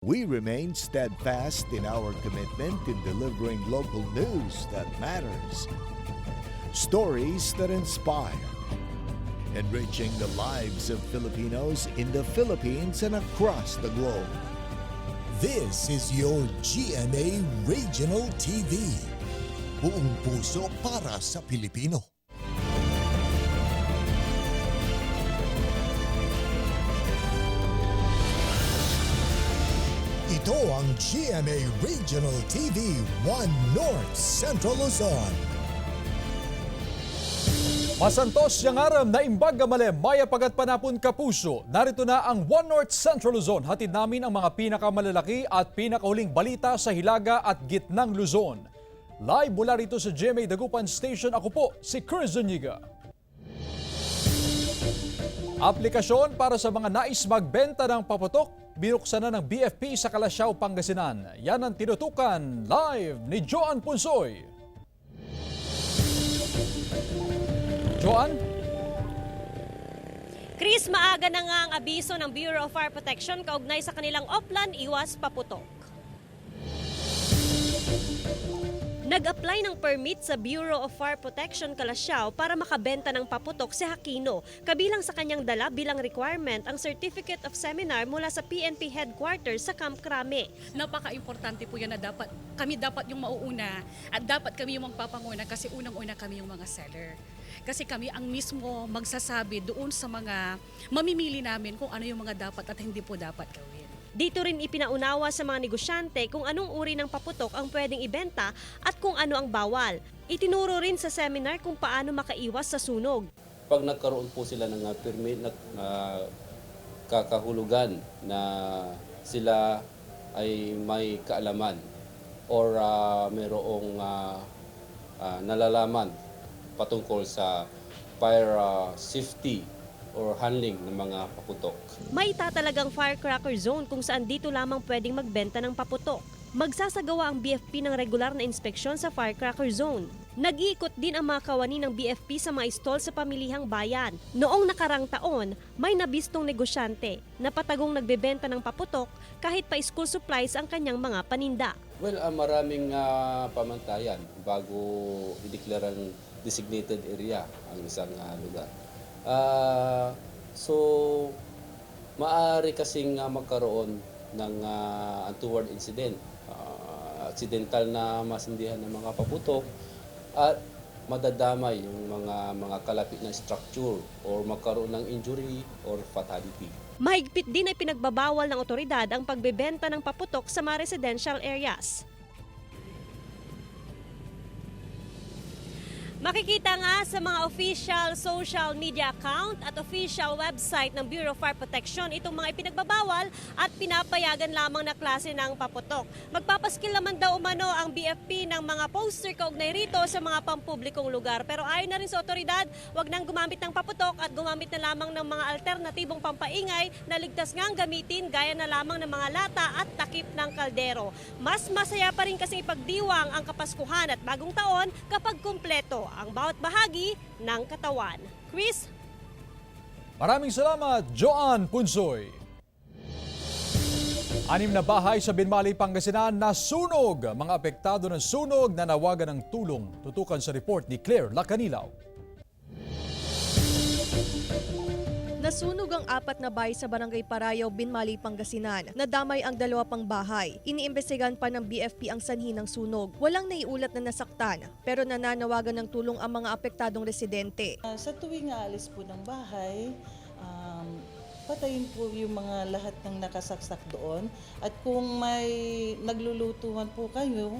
We remain steadfast in our commitment in delivering local news that matters, stories that inspire, enriching the lives of Filipinos in the Philippines and across the globe. This is your GMA Regional TV. Buong puso para sa Pilipino. Ito ang GMA Regional TV 1 North Central Luzon. Masantos yang aram na imbag gamale maya pagat panapon kapuso. Narito na ang One North Central Luzon. Hatid namin ang mga pinakamalalaki at pinakahuling balita sa Hilaga at Gitnang Luzon. Live mula rito sa GMA Dagupan Station, ako po si Chris Zuniga. Aplikasyon para sa mga nais magbenta ng paputok, binuksan na ng BFP sa Calasiao, Pangasinan. Yan ang tinutukan live ni Joan Punsoy. Joan? Chris, maaga na nga ang abiso ng Bureau of Fire Protection kaugnay sa kanilang Oplan Iwas Paputok. Nag-apply ng permit sa Bureau of Fire Protection Calasiao para makabenta ng paputok si Aquino. Kabilang sa kanyang dala bilang requirement ang Certificate of Seminar mula sa PNP Headquarters sa Camp Crame. Napaka-importante po yan na kami dapat yung mauuna at dapat kami yung magpapanguna kasi unang-una kami yung mga seller. Kasi kami ang mismo magsasabi doon sa mga mamimili namin kung ano yung mga dapat at hindi po dapat gawin. Dito rin ipinaunawa sa mga negosyante kung anong uri ng paputok ang pwedeng ibenta at kung ano ang bawal. Itinuro rin sa seminar kung paano makaiwas sa sunog. Pag nagkaroon po sila ng permit na kakahulugan na sila ay may kaalaman or mayroong nalalaman patungkol sa fire safety or handling ng mga paputok. May tatalagang firecracker zone kung saan dito lamang pwedeng magbenta ng paputok. Magsasagawa ang BFP ng regular na inspeksyon sa firecracker zone. Nag-iikot din ang mga kawani ng BFP sa mga stall sa pamilihang bayan. Noong nakarang taon, may nabistong negosyante na patagong nagbebenta ng paputok kahit pa school supplies ang kanyang mga paninda. Well, maraming pamantayan bago i-declare ang designated area ang isang lugar. So, maaari kasing magkaroon ng untoward incident, accidental na masindihan ng mga paputok at madadamay yung mga kalapit na structure or magkaroon ng injury or fatality. Mahigpit din ay pinagbabawal ng otoridad ang pagbebenta ng paputok sa mga residential areas. Makikita nga sa mga official social media account at official website ng Bureau of Fire Protection itong mga ipinagbabawal at pinapayagan lamang na klase ng paputok. Magpapaskil naman daw umano ang BFP ng mga poster kaugnay rito sa mga pampublikong lugar. Pero ayon na rin sa otoridad, wag nang gumamit ng paputok at gumamit na lamang ng mga alternatibong pampaingay na ligtas ngang gamitin gaya na lamang ng mga lata at takip ng kaldero. Mas masaya pa rin kasi ipagdiwang ang Kapaskuhan at Bagong Taon kapag kumpleto ang bawat bahagi ng katawan. Chris? Maraming salamat, Joan Punsoy. 6 na bahay sa Binmali, Pangasinan nasunog. Mga apektado ng sunog na nawagan ng tulong. Tutukan sa report ni Claire Lacanilaw. Nasunog ang 4 na bahay sa Barangay Parayaw, Binmali, Pangasinan. Nadamay ang 2 pang bahay. Iniimbestigahan pa ng BFP ang sanhi ng sunog. Walang naiulat na nasaktan, pero nananawagan ng tulong ang mga apektadong residente. Sa tuwing aalis po ng bahay, patayin po yung mga lahat ng nakasaksak doon. At kung may naglulutuhan po kayo,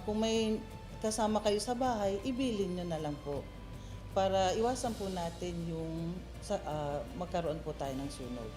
kung may kasama kayo sa bahay, ibilin nyo na lang po. Para iwasan po natin yung magkaroon po tayo ng sunog.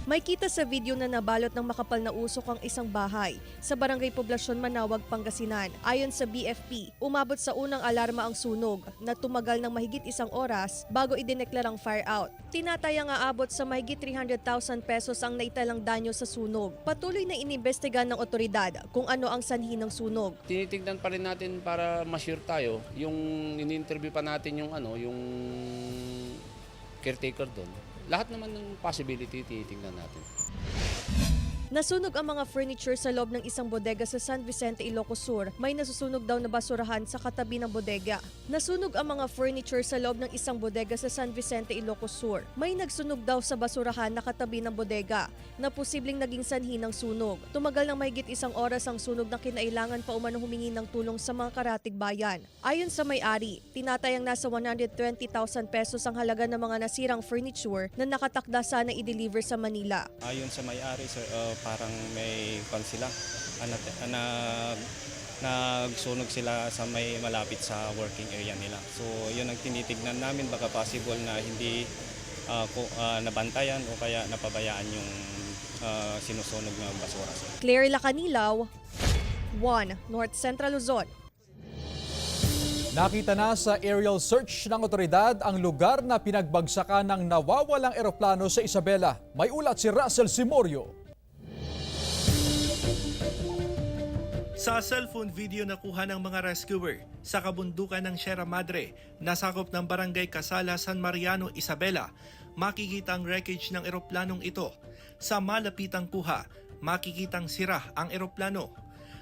May kita sa video na nabalot ng makapal na usok ang isang bahay sa Barangay Poblasyon, Manawag, Pangasinan. Ayon sa BFP, umabot sa unang alarma ang sunog na tumagal ng mahigit 1 oras bago idineklarang fire out. Tinatayang aabot sa mahigit 300,000 pesos ang naitalang danyo sa sunog. Patuloy na inimbestigahan ng otoridad kung ano ang sanhi ng sunog. Tinitignan pa rin natin para ma-sure tayo. Yung ini-interview pa natin yung caretaker doon. Lahat naman ng possibility tinitingnan natin. Nasunog ang mga furniture sa loob ng isang bodega sa San Vicente, Ilocos Sur. May nasusunog daw na basurahan sa katabi ng bodega. Nasunog ang mga furniture sa loob ng isang bodega sa San Vicente, Ilocos Sur. May nagsunog daw sa basurahan na katabi ng bodega na posibleng naging sanhi ng sunog. Tumagal ng mahigit isang oras ang sunog na kinailangan pa umano humingi ng tulong sa mga karatig bayan. Ayon sa may-ari, tinatayang nasa 120,000 pesos ang halaga ng mga nasirang furniture na nakatakda sana i-deliver sa Manila. Ayon sa may-ari, sir, parang may pan sila. Nagsunog sila sa may malapit sa working area nila. So yun ang tinitignan namin, baka possible na hindi nabantayan o kaya napabayaan yung sinusunog ng basura. Claire Lacanilaw, 1 North Central Luzon. Nakita na sa aerial search ng otoridad ang lugar na pinagbagsakan ng nawawalang eroplano sa Isabela. May ulat si Russell Simorio. Sa cellphone video na kuha ng mga rescuer sa kabundukan ng Sierra Madre, nasakop ng Barangay Casala, San Mariano, Isabela, makikita ang wreckage ng eroplanong ito. Sa malapitang kuha, makikitang sira ang eroplano.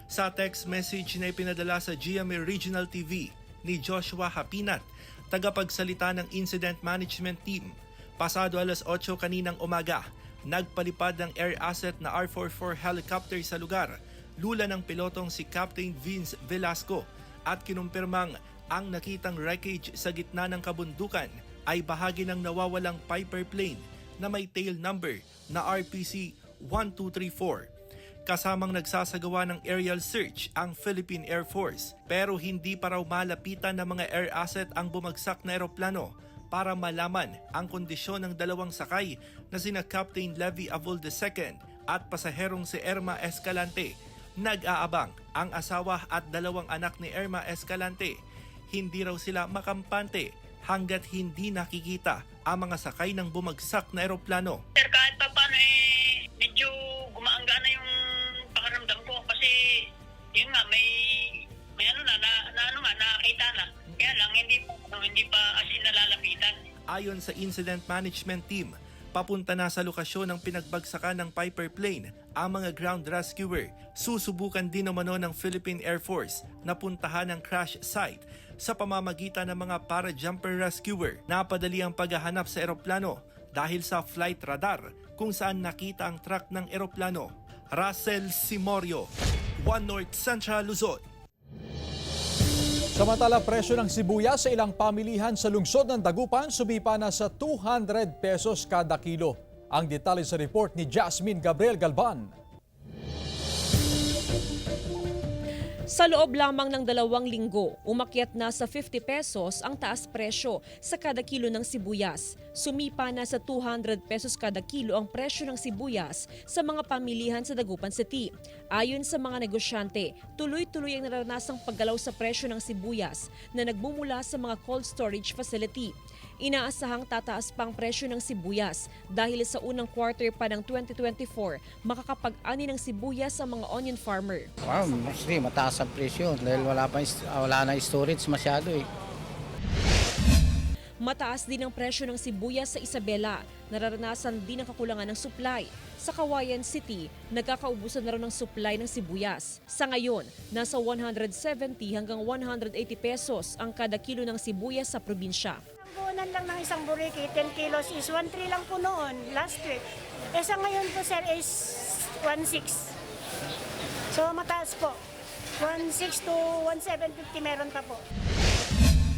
Sa text message na ipinadala sa GMA Regional TV ni Joshua Hapinat, tagapagsalita ng Incident Management Team, pasado alas 8 kaninang umaga, nagpalipad ng air asset na R44 helicopter sa lugar. Lula ng pilotong si Captain Vince Velasco at kinumpirmang ang nakitang wreckage sa gitna ng kabundukan ay bahagi ng nawawalang Piper plane na may tail number na RPC 1234. Kasamang nagsasagawa ng aerial search ang Philippine Air Force, pero hindi pa raw malapitan ng mga air asset ang bumagsak na eroplano para malaman ang kondisyon ng dalawang sakay na sina Captain Levy Avol II at pasaherong si Irma Escalante. Nag-aabang ang asawa at dalawang anak ni Irma Escalante. Hindi raw sila makampante hanggat hindi nakikita ang mga sakay ng bumagsak na eroplano. Sir, kahit pa paano medyo gumaangga na yung pakaramdam ko kasi yun nga may nakita na. Kaya lang hindi pa asin nalalapitan. Ayon sa Incident Management Team, papunta na sa lokasyon ng pinagbagsakan ng Piper plane ang mga ground rescuer. Susubukan din naman ng Philippine Air Force na puntahan ang crash site sa pamamagitan ng mga para-jumper rescuer. Napadali ang paghahanap sa eroplano dahil sa flight radar kung saan nakita ang track ng eroplano. Russell Simorio, 1 North Central Luzon. Samantala, presyo ng sibuyas sa ilang pamilihan sa lungsod ng Dagupan sumipa na sa 200 pesos kada kilo. Ang detalye sa report ni Jasmine Gabriel Galban. Sa loob lamang ng 2 linggo, umakyat na sa 50 pesos ang taas presyo sa kada kilo ng sibuyas. Sumipa na sa 200 pesos kada kilo ang presyo ng sibuyas sa mga pamilihan sa Dagupan City. Ayon sa mga negosyante, tuloy-tuloy ang naranasang paggalaw sa presyo ng sibuyas na nagmumula sa mga cold storage facility. Inaasahang tataas pa ang presyo ng sibuyas dahil sa unang quarter pa ng 2024, makakapag-ani ng sibuyas sa mga onion farmer. Wow, mostly mataas ang presyo dahil wala na storage masyado eh. Mataas din ang presyo ng sibuyas sa Isabela. Nararanasan din ang kakulangan ng supply. Sa Kawayan City, nagkakaubusan na rin ng supply ng sibuyas. Sa ngayon, nasa 170 hanggang 180 pesos ang kada kilo ng sibuyas sa probinsya. Punan lang ng isang buriki, 10 kilos is 1.3 lang po noon, last week. Sa ngayon po sir is 1.6. So mataas po. 1.6 to 1.750 meron pa po.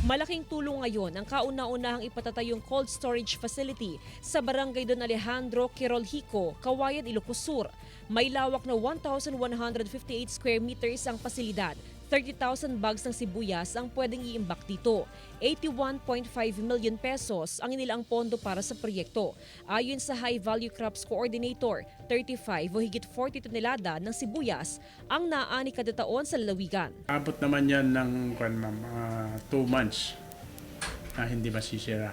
Malaking tulong ngayon ang kauna-unahang ipatatayong cold storage facility sa Barangay Don Alejandro, Quirolhico, Kawayan, Ilocos Sur. May lawak na 1,158 square meters ang pasilidad. 30,000 bags ng sibuyas ang pwedeng iimbak dito. 81.5 million pesos ang inilaang pondo para sa proyekto. Ayon sa High Value Crops Coordinator, 35 o higit 40 tonelada ng sibuyas ang naaani kada taon sa lalawigan. Abot naman yan ng 2 months na hindi masisira.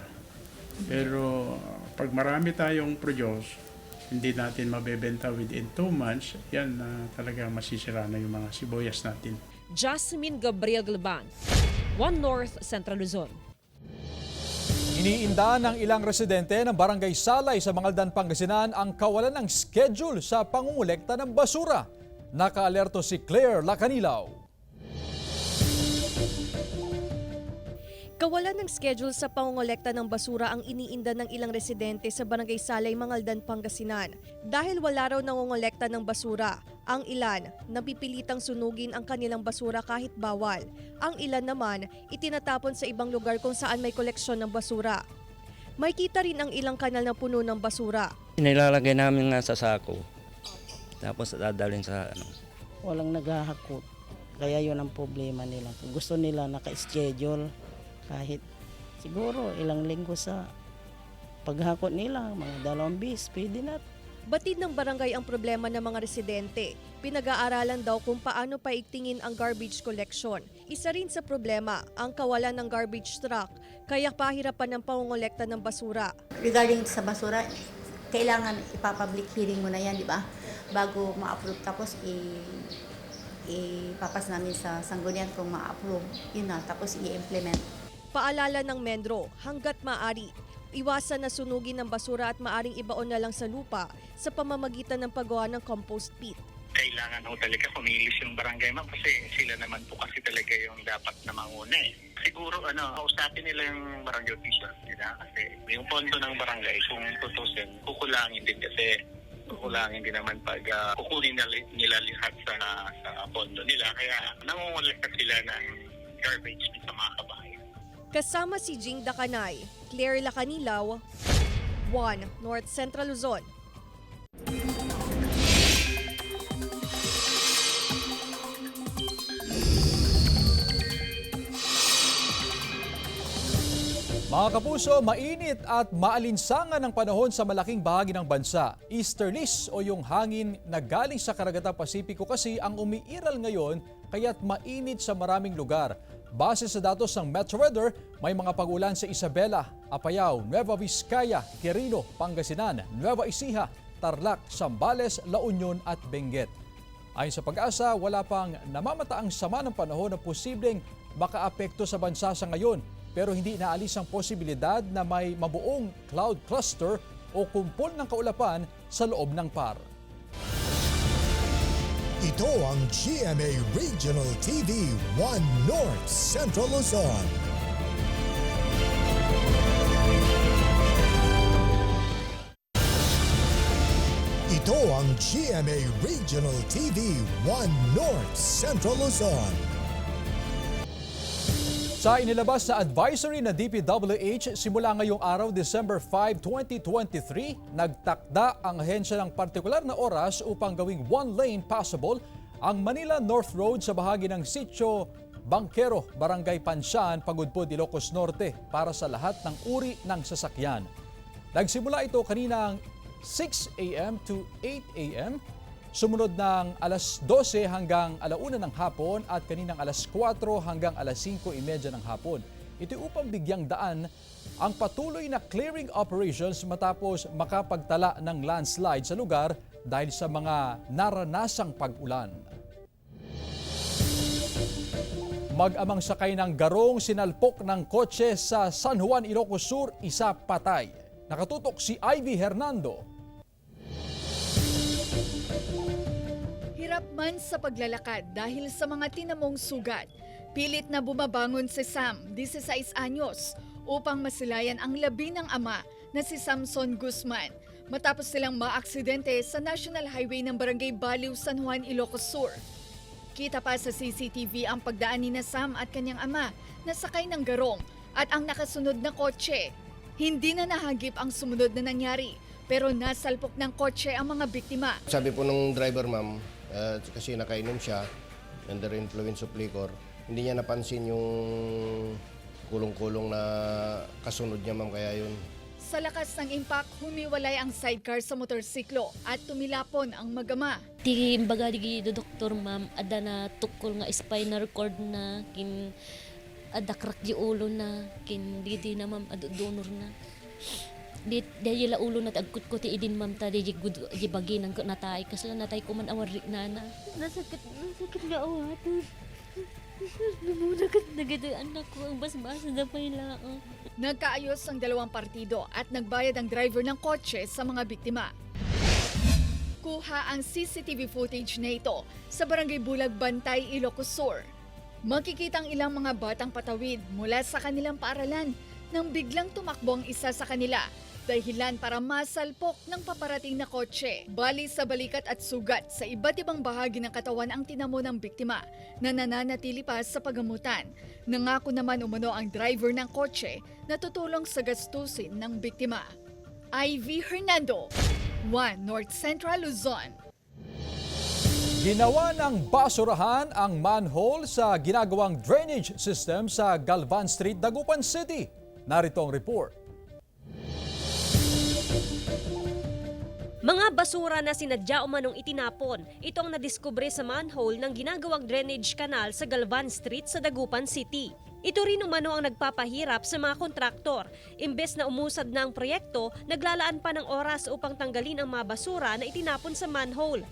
Pero pag marami tayong produce, hindi natin mabebenta within 2 months, yan talagang masisira na yung mga sibuyas natin. Jasmine Gabriel Galban, 1 North Central Luzon. Iniinda ng ilang residente ng Barangay Salay sa Mangaldan, Pangasinan ang kawalan ng schedule sa pangungulekta ng basura. Nakaalerto si Claire Lacanilaw. Kawalan ng schedule sa pangongolekta ng basura ang iniinda ng ilang residente sa Barangay Salay, Mangaldan, Pangasinan. Dahil wala raw nangongolekta ng basura, ang ilan napipilitang sunugin ang kanilang basura kahit bawal. Ang ilan naman itinatapon sa ibang lugar kung saan may koleksyon ng basura. May kita rin ang ilang kanal na puno ng basura. Nilalagay namin nga sa sako. Tapos dadalhin sa Walang naghahakot. Kaya yun ang problema nila. Gusto nila naka-schedule. Kahit siguro ilang linggo sa paghakot nila, mga 2 bis, pwede na. Batid ng barangay ang problema ng mga residente. Pinag-aaralan daw kung paano paigtingin ang garbage collection. Isa rin sa problema ang kawalan ng garbage truck, kaya pahirapan ng pangongolekta ng basura. Regarding sa basura, kailangan ipapublic hearing mo na yan, di ba? Bago ma-approve, tapos ipapas namin sa sanggunian kung ma-approve. Yun na, tapos i-implement. Paalala ng Mendro, hanggat maaari, iwasan na sunugin ng basura at maaring ibaon na lang sa lupa sa pamamagitan ng paggawa ng compost pit. Kailangan ho talaga kumilos yung barangay ma'am kasi sila naman po kasi talaga yung dapat na manguna eh. Siguro kausapin nila yung barangay officials nila kasi yung pondo ng barangay kung tutusin, kukulangin din kasi kukulangin din naman pag kukunin nila lahat sa pondo nila. Kaya nangungulekta sila ng garbage sa mga kabahay. Kasama si Jing Dakanay, Claire Lacanilaw, 1 North Central Luzon. Mga kapuso, mainit at maalinsangan ang panahon sa malaking bahagi ng bansa. Easterlies o yung hangin na galing sa Karagatang Pasipiko kasi ang umiiral ngayon kaya't mainit sa maraming lugar. Base sa datos ng Metro Weather, may mga pag-ulan sa Isabela, Apayao, Nueva Vizcaya, Quirino, Pangasinan, Nueva Ecija, Tarlac, Zambales, La Union at Benguet. Ayon sa Pag-asa, wala pang namamataang sama ng panahon na posibleng makaapekto sa bansa sa ngayon, pero hindi inaalis ang posibilidad na may mabuong cloud cluster o kumpol ng kaulapan sa loob ng PAR. Ito ang GMA Regional TV 1 North Central Luzon. Ito ang GMA Regional TV 1 North Central Luzon. Sa inilabas na advisory na DPWH simula ngayong araw, December 5, 2023, nagtakda ang ahensya ng partikular na oras upang gawing one-lane passable ang Manila North Road sa bahagi ng Sitio Bangkero, Barangay Pansian, Pagudpud, Ilocos Norte para sa lahat ng uri ng sasakyan. Nagsimula ito kaninang 6 a.m. to 8 a.m., sumunod ng alas 12 hanggang alauna ng hapon at kaninang alas 4 hanggang alas 5:30 ng hapon. Ito upang bigyang daan ang patuloy na clearing operations matapos makapagtala ng landslide sa lugar dahil sa mga naranasang pag-ulan. Mag-amang sakay ng garong sinalpok ng kotse sa San Juan, Ilocos Sur, isa patay. Nakatutok si Ivy Hernando. Hirap man sa paglalakad dahil sa mga tinamong sugat. Pilit na bumabangon si Sam, 16 anyos, upang masilayan ang labi ng ama na si Samson Guzman matapos silang maaksidente sa National Highway ng Barangay Baliw, San Juan, Ilocos Sur. Kita pa sa CCTV ang pagdaan ni na Sam at kanyang ama na sakay ng garong at ang nakasunod na kotse. Hindi na nahagip ang sumunod na nangyari pero nasalpok ng kotse ang mga biktima. Sabi po nung driver ma'am, kasi nakainom siya, under influence of liquor, hindi niya napansin yung kulong-kulong na kasunod niya ma'am, kaya yun. Sa lakas ng impact, humiwalay ang sidecar sa motorsiklo at tumilapon ang mag-ama. Di imbaga di doktor ma'am, ada na tukol nga spinal cord na, kin ada crack di ulo na, kin di na ma'am, ado donor na. Dahil la ulo na tagkut ko ti idin ma'am ta di gud di bagi nang natay kasi natay ko man awar nana. Nasakit na awat. Lumuna ka nagito anak ko ang basbasa na pala. Nagkaayos ang dalawang partido at nagbayad ang driver ng kotse sa mga biktima. Kuha ang CCTV footage na ito sa Barangay Bulag, Bantay, Ilocos Sur. Makikitang ilang mga batang patawid mula sa kanilang paaralan nang biglang tumakbo ang isa sa kanila. Dahilan para masalpok ng paparating na kotse. Bali sa balikat at sugat sa iba't ibang bahagi ng katawan ang tinamo ng biktima na nananatili pa sa pagamutan. Nangako naman umano ang driver ng kotse na tutulong sa gastusin ng biktima. Ivy Hernando, 1 North Central Luzon. Ginawa ng basurahan ang manhole sa ginagawang drainage system sa Galvan Street, Dagupan City. Narito ang report. Mga basura na sinadya umanong itinapon, ito ang nadiskubre sa manhole ng ginagawang drainage canal sa Galvan Street sa Dagupan City. Ito rin umano ang nagpapahirap sa mga kontraktor. Imbes na umusad na ang proyekto, naglalaan pa ng oras upang tanggalin ang mga basura na itinapon sa manhole.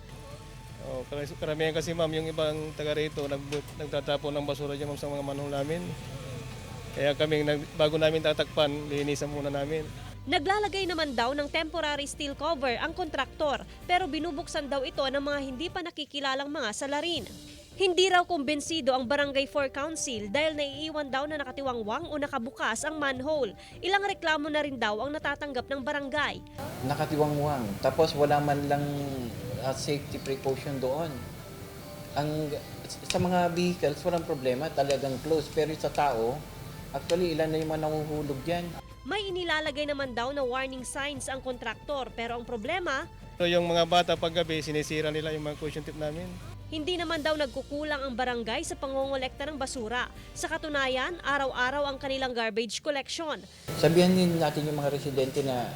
Karamihan kasi ma'am, yung ibang taga rito nagtatapon ng basura dyan ma'am sa mga manhole namin. Kaya kami, bago namin tatakpan, linisan muna namin. Naglalagay naman daw ng temporary steel cover ang kontraktor pero binubuksan daw ito ng mga hindi pa nakikilalang mga salarin. Hindi raw kumbensido ang Barangay 4 Council dahil naiiwan daw na nakatiwangwang o nakabukas ang manhole. Ilang reklamo na rin daw ang natatanggap ng barangay. Nakatiwangwang, tapos wala man lang safety precaution doon. Sa mga vehicles, walang problema, talagang close. Pero sa tao, actually ilan na yung mga nahuhulog dyan. May inilalagay naman daw na warning signs ang kontraktor pero ang problema, Yung mga bata paggabi, sinisira nila yung mga cushion tip namin. hindi naman daw nagkukulang ang barangay sa pangongolekta ng basura. Sa katunayan, araw-araw ang kanilang garbage collection. Sabihan din natin yung mga residente na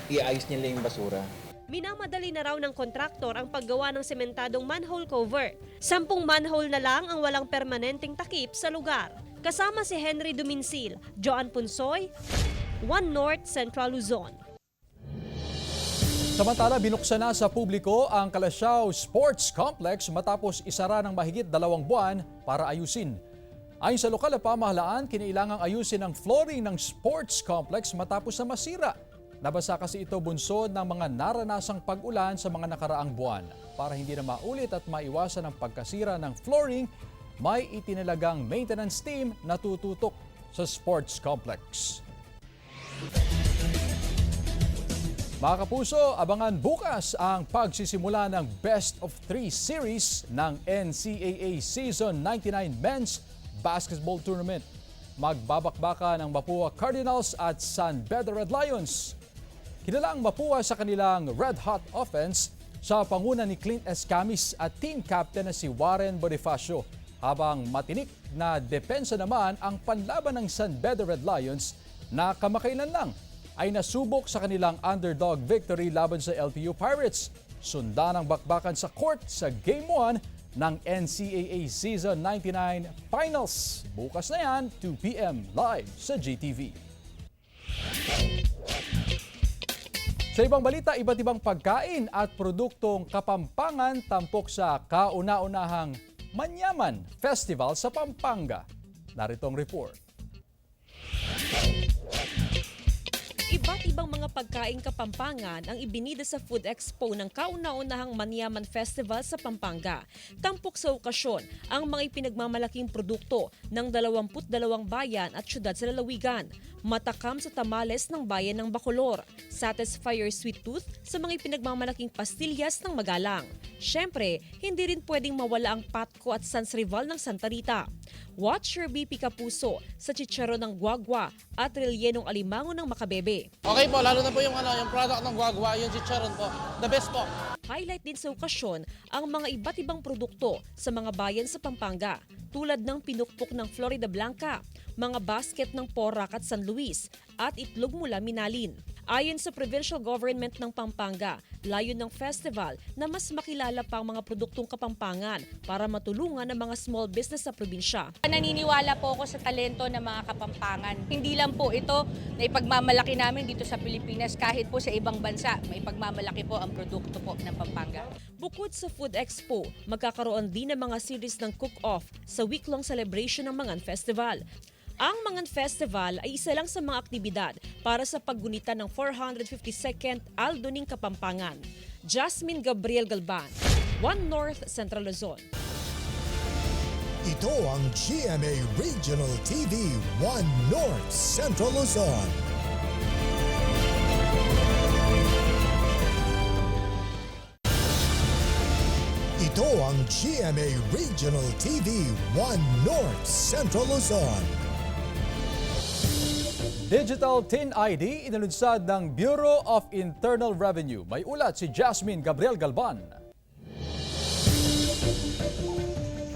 iayos nila yung basura. Minamadali na raw ng kontraktor ang paggawa ng sementadong manhole cover. 10 manhole na lang ang walang permanenteng takip sa lugar. Kasama si Henry Duminsil, Joan Punsoy, 1 North Central Luzon. Samantala, binuksan na sa publiko ang Calasiao Sports Complex matapos isara ng mahigit 2 buwan para ayusin. Ayon sa lokal na pamahalaan, kinailangang ayusin ang flooring ng sports complex matapos na masira. Nabasa kasi ito bunsod ng mga naranasang pag-ulan sa mga nakaraang buwan. Para hindi na maulit at maiwasan ang pagkasira ng flooring, may itinalagang maintenance team na tututok sa sports complex. Mga kapuso, abangan bukas ang pagsisimula ng Best of 3 series ng NCAA Season 99 Men's Basketball Tournament. Magbabakbaka ng Mapua Cardinals at San Pedro Red Lions. Kilala ang Mapua sa kanilang red-hot offense sa panguna ni Clint Escamis at team captain na si Warren Bonifacio. Habang matinik na depensa naman ang panlaban ng San Pedro Red Lions na kamakailan lang ay nasubok sa kanilang underdog victory laban sa LPU Pirates. Sundan ang bakbakan sa court sa Game 1 ng NCAA Season 99 Finals. Bukas na yan, 2 p.m. live sa GTV. Sa ibang balita, iba't ibang pagkain at produktong Kapampangan tampok sa kauna-unahang Manyaman Festival sa Pampanga. Narito ang report. Iba't ibang mga pagkaing Kapampangan ang ibinida sa Food Expo ng kauna-unahang Manyaman Festival sa Pampanga. Tampok sa okasyon ang mga ipinagmamalaking produkto ng 22 bayan at syudad sa lalawigan. Matakam sa tamales ng bayan ng Bacolor, Satisfyer Sweet Tooth sa mga ipinagmamalaking pastillas ng Magalang. Siyempre, hindi rin pwedeng mawala ang Patco at Sans Rival ng Santa Rita. Watch your BP Kapuso sa chicharon ng Guagua at relyenong alimango ng Makabebe. Okay po, lalo na po yung product ng Guagua, yung chicharon po. The best po. Highlight din sa okasyon ang mga iba't ibang produkto sa mga bayan sa Pampanga tulad ng pinukpok ng Florida Blanca, mga basket ng Porac at San Luis at itlog mula Minalin. Ayon sa provincial government ng Pampanga, layon ng festival na mas makilala pa ang mga produktong Kapampangan para matulungan ang mga small business sa probinsya. Naniniwala po ako sa talento ng mga Kapampangan. Hindi lang po ito na ipagmamalaki namin dito sa Pilipinas, kahit po sa ibang bansa, may pagmamalaki po ang produkto po ng Pampanga. Bukod sa Food Expo, magkakaroon din ng mga series ng cook-off sa week-long celebration ng Mangan Festival. Ang Mangan Festival ay isa lang sa mga aktibidad para sa paggunita ng 452nd Aldoning Kapampangan. Jasmine Gabriel Galban, One North Central Luzon. Ito ang GMA Regional TV 1 North Central Luzon. Ito ang GMA Regional TV 1 North Central Luzon. Digital TIN ID inalunsad ng Bureau of Internal Revenue. May ulat si Jasmine Gabriel Galban.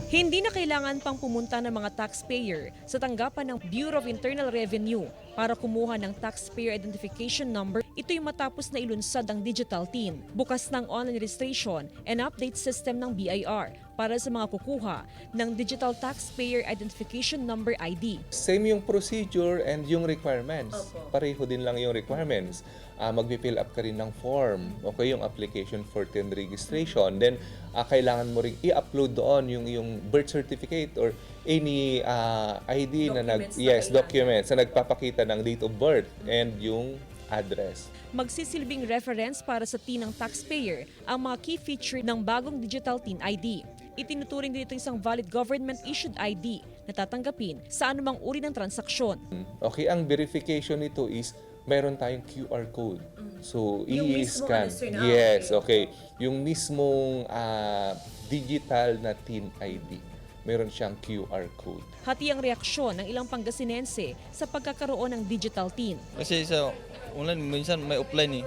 Hindi na kailangan pang pumunta ng mga taxpayer sa tanggapan ng Bureau of Internal Revenue para kumuha ng Taxpayer Identification Number. Ito'y matapos na ilunsad ang Digital TIN. Bukas ng online registration and update system ng BIR para sa mga kukuha ng Digital Taxpayer Identification Number ID. Same yung procedure and yung requirements. Pareho din lang yung requirements. Magpi-fill up ka rin ng form, okay, yung application for TIN registration. Then, kailangan mo rin i-upload doon yung birth certificate or any ID documents na nagpapakita ng date of birth and yung address. Magsisilbing reference para sa TIN ng taxpayer ang mga key feature ng bagong Digital TIN ID. Itinuturing dito isang valid government-issued ID na tatanggapin sa anumang uri ng transaksyon. Okay, ang verification nito is meron tayong QR code. So, i-scan. Yes, okay. Yung mismong digital na TIN ID, meron siyang QR code. Hati ang reaksyon ng ilang Pangasinense sa pagkakaroon ng Digital TIN. Kasi sa online, minsan may offline eh.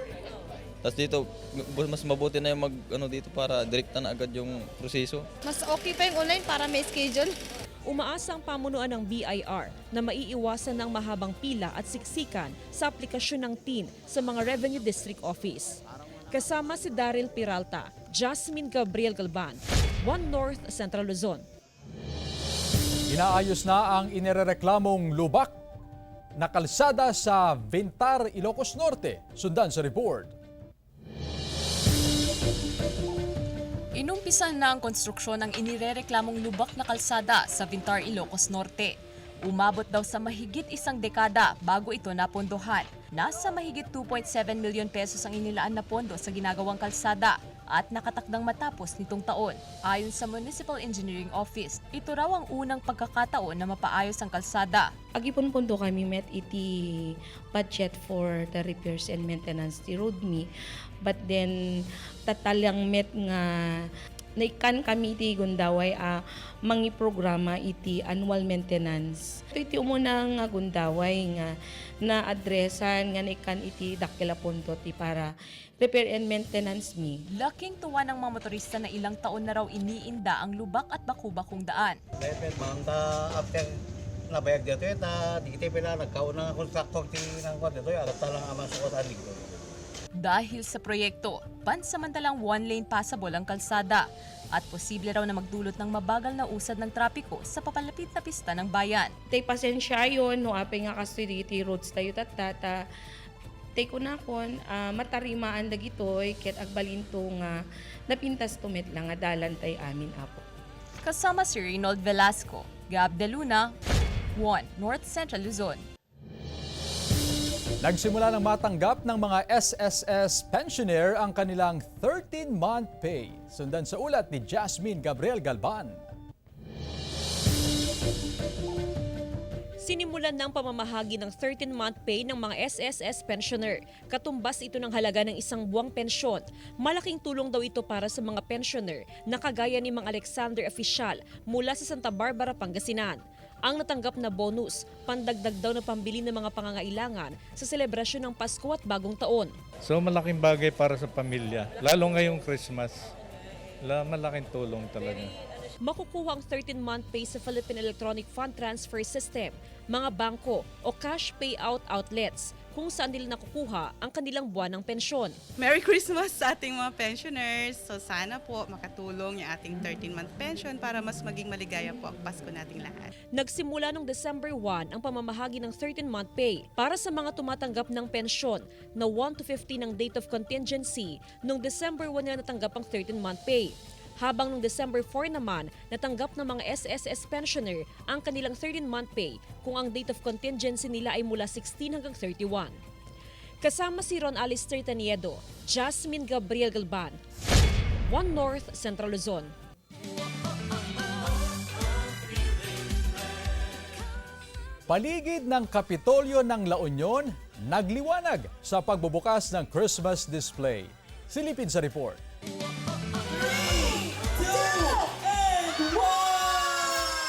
Tapos dito, mas mabuti na yung dito para direkta na agad yung proseso. Mas okay pa yung online para may schedule. Umaasa ang pamunuan ng BIR na maiiwasan ng mahabang pila at siksikan sa aplikasyon ng TIN sa mga Revenue District Office. Kasama si Daryl Peralta, Jasmine Gabriel Galban, One North Central Luzon. Inaayos na ang inirereklamong lubak na kalsada sa Vintar, Ilocos Norte. Sundan sa report. Inumpisan na ang konstruksyon ng inirereklamong lubak na kalsada sa Vintar, Ilocos Norte. Umabot daw sa mahigit isang dekada bago ito napondohan. Nasa mahigit 2.7 milyon pesos ang inilaan na pondo sa ginagawang kalsada at nakatakdang matapos nitong taon. Ayon sa Municipal Engineering Office, ito raw ang unang pagkakataon na mapaayos ang kalsada. Agipon pondo kami met iti budget for the repairs and maintenance ti road mi. But then tatalang met nga naikan kami iti gundaway mangi programa iti annual maintenance. Iti umuna nga gundaway nga na-addressan nga naikan iti dakila pondo ti para repair and maintenance mi. Laking tuwa ng mga motorista na ilang taon na raw iniinda ang lubak at baku-bakong daan. After nabayag dito di iti pila nagkauna nga konstruktor ti nang kwad dito adapta lang ang masuotan dito. Dahil sa proyekto, pansamantalang one-lane passable ang kalsada at posible raw na magdulot ng mabagal na usad ng trapiko sa papalapit na pista ng bayan. Tay pasensya yon no apay nga kastoy roads tayo tatata. Tay kunakon matarimaan dagitoy ket agbalinto nga napintas tumet lang nga dalan tay amin apo. Kasama si Reynold Velasco, Gab De Luna, One North Central Luzon. Nagsimula ng matanggap ng mga SSS pensioner ang kanilang 13-month pay. Sundan sa ulat ni Jasmine Gabriel Galban. Sinimulan ng pamamahagi ng 13-month pay ng mga SSS pensioner. Katumbas ito ng halaga ng isang buwang pensyon. Malaking tulong daw ito para sa mga pensioner na kagaya ni Mang Alexander Oficial mula sa Santa Barbara, Pangasinan. Ang natanggap na bonus, pandagdag daw na pambili ng mga pangangailangan sa selebrasyon ng Pasko at Bagong Taon. So malaking bagay para sa pamilya, lalo ngayong Christmas. Malaking tulong talaga. Makukuha ang 13-month pay sa Philippine Electronic Fund Transfer System, mga bangko o cash payout outlets, kung saan nila nakukuha ang kanilang buwan ng pensyon. Merry Christmas sa ating mga pensioners. So sana po makatulong yung ating 13-month pension para mas maging maligaya po ang Pasko nating lahat. Nagsimula noong December 1 ang pamamahagi ng 13-month pay para sa mga tumatanggap ng pensyon na 1 to 50 ng date of contingency. Noong December 1 na natanggap ang 13-month pay. Habang noong December 4 naman, natanggap ng mga SSS pensioner ang kanilang 13-month pay kung ang date of contingency nila ay mula 16 hanggang 31. Kasama si Ron Alistair Taniedo, Jasmine Gabriel Galban, One North Central Luzon. Paligid ng Kapitolyo ng La Union, nagliwanag sa pagbubukas ng Christmas display. Silipin sa report.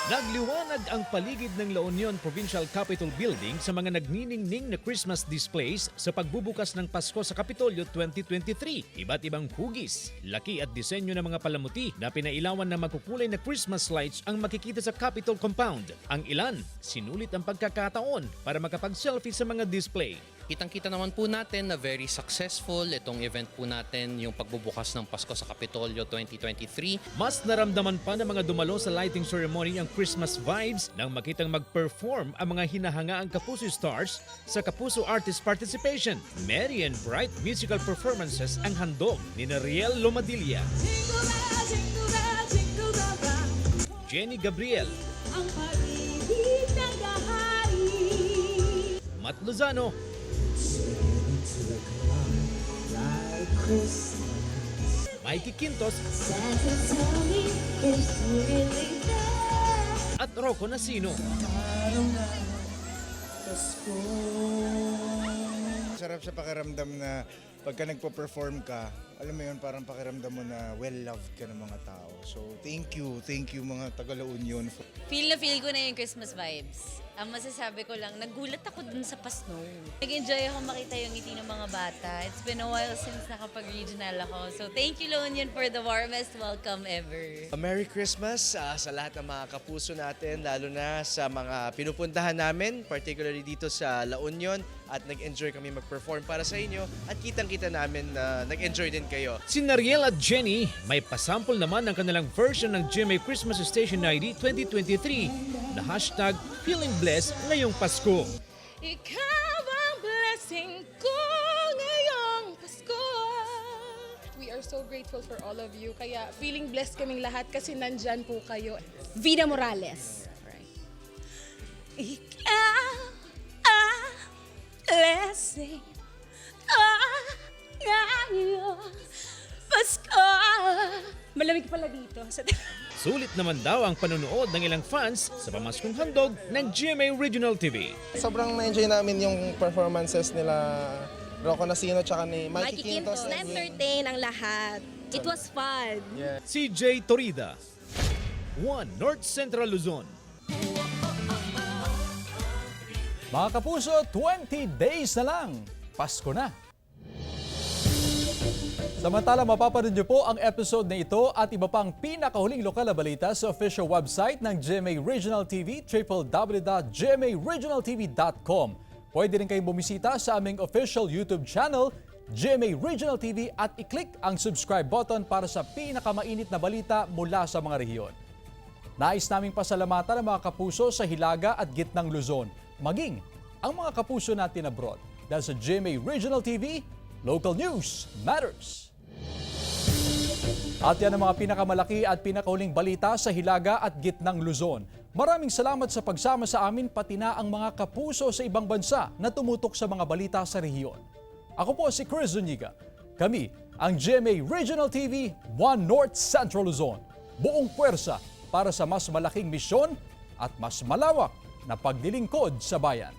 Nagliwanag ang paligid ng La Union Provincial Capitol Building sa mga nagniningning na Christmas displays sa pagbubukas ng Pasko sa Kapitolyo 2023. Iba't ibang hugis, laki at disenyo ng mga palamuti na pinailawan ng magkukulay na Christmas lights ang makikita sa Capitol Compound. Ang ilan, sinulit ang pagkakataon para makapag-selfie sa mga display. Kitang-kita naman po natin na very successful itong event po natin, yung pagbubukas ng Pasko sa Kapitolyo 2023. Mas naramdaman pa ng mga dumalo sa lighting ceremony ang Christmas vibes nang makitang mag-perform ang mga hinahangaang Kapuso Stars sa Kapuso Artist Participation. Merry and bright musical performances ang handog ni Riel Lomadilla, Jenny Gabriel, Matt Lozano, Mikey Quintos at Rocco Nasino. Sarap sa pakiramdam na pagka nagpo-perform ka, alam mo yun, parang pakiramdam mo na well-loved ka ng mga tao. So thank you mga taga La Union. Feel na feel ko na yung Christmas vibes. Ang masasabi ko lang, nagulat ako dun sa pasno. Nag-enjoy ako makita yung ngiti ng mga bata. It's been a while since nakapag-regional ako. So thank you, La Union, for the warmest welcome ever. Merry Christmas sa lahat ng mga kapuso natin, lalo na sa mga pinupuntahan namin, particularly dito sa La Union. At nag-enjoy kami mag-perform para sa inyo at kitang-kita namin na nag-enjoy din kayo. Si Riel at Jenny may pasample naman ng kanilang version ng GMA Christmas Station ID 2023 na hashtag Feeling Blessed ngayong Pasko. Ikaw ang blessing ko ngayong Pasko. We are so grateful for all of you. Kaya feeling blessed kaming lahat kasi nandyan po kayo. Vida Morales. Right. Ikaw ang blessing ko ngayong Pasko. Malamig pala dito. Sulit naman daw ang panonood ng ilang fans sa pamaskong handog ng GMA Regional TV. Sobrang na-enjoy namin yung performances nila Rocco Nasino at ni Mikey Quintos. Na-entertain ang lahat. It was fun. Yeah. CJ Torida, One North Central Luzon. Mga kapuso, 20 days na lang. Pasko na. Samantala, mapapanood niyo po ang episode na ito at iba pang pinakahuling lokal na balita sa official website ng GMA Regional TV, www.gmaregionaltv.com. Pwede rin kayong bumisita sa aming official YouTube channel, GMA Regional TV, at i-click ang subscribe button para sa pinakamainit na balita mula sa mga rehiyon. Nais naming pasalamatan ang mga kapuso sa Hilaga at Gitnang Luzon, maging ang mga kapuso natin abroad. Dahil sa GMA Regional TV, local news matters. At yan ang mga pinakamalaki at pinakahuling balita sa Hilaga at Gitnang Luzon. Maraming salamat sa pagsama sa amin, pati na ang mga kapuso sa ibang bansa na tumutok sa mga balita sa rehiyon. Ako po si Chris Zuniga. Kami ang GMA Regional TV, One North Central Luzon. Buong puwersa para sa mas malaking misyon at mas malawak na paglilingkod sa bayan.